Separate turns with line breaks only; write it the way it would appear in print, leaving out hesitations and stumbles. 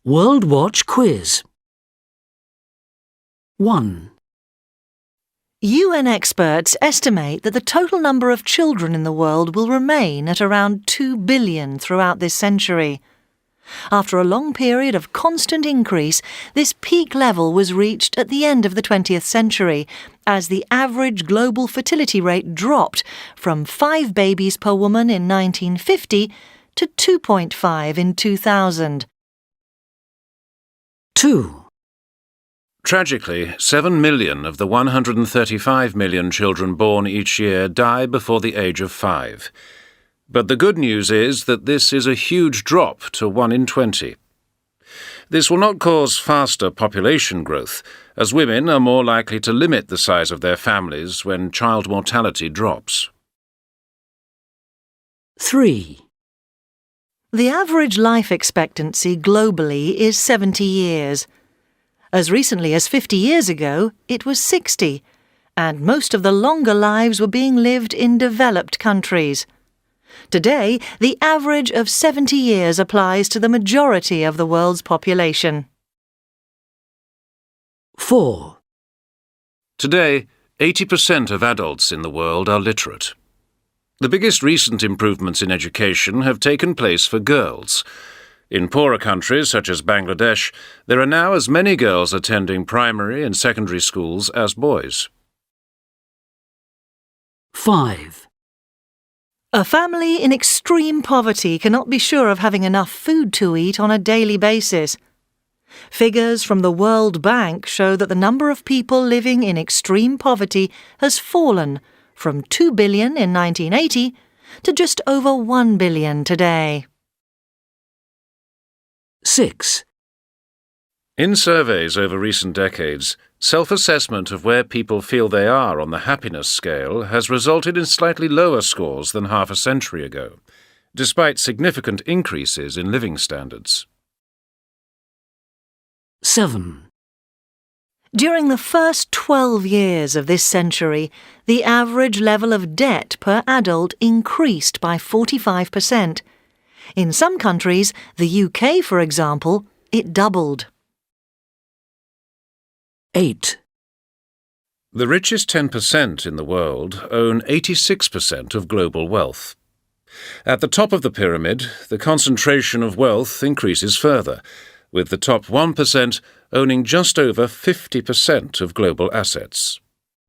World Watch Quiz. 1.
UN experts estimate that the total number of children in the world will remain at around 2 billion throughout this century. After a long period of constant increase, this peak level was reached at the end of the 20th century, as the average global fertility rate dropped from 5 babies per woman in 1950 to 2.5 in 2000.
2.
Tragically, 7 million of the 135 million children born each year die before the age of 5. But the good news is that this is a huge drop to 1 in 20. This will not cause faster population growth, as women are more likely to limit the size of their families when child mortality drops.
3.
The average life expectancy globally is 70 years. As recently as 50 years ago, it was 60, and most of the longer lives were being lived in developed countries. Today, the average of 70 years applies to the majority of the world's population.
4.
Today, 80% of adults in the world are literate. The biggest recent improvements in education have taken place for girls. In poorer countries such as Bangladesh, there are now as many girls attending primary and secondary schools as boys.
5.
A family in extreme poverty cannot be sure of having enough food to eat on a daily basis. Figures from the World Bank show that the number of people living in extreme poverty has fallen from 2 billion in 1980 to just over 1 billion today.
6.
In surveys over recent decades, self-assessment of where people feel they are on the happiness scale has resulted in slightly lower scores than half a century ago, despite significant increases in living standards.
7.
During the first 12 years of this century, the average level of debt per adult increased by 45%. In some countries, the UK, for example, it doubled.
8.
The richest 10% in the world own 86% of global wealth. At the top of the pyramid, the concentration of wealth increases further, with the top 1% owning just over 50% of global assets.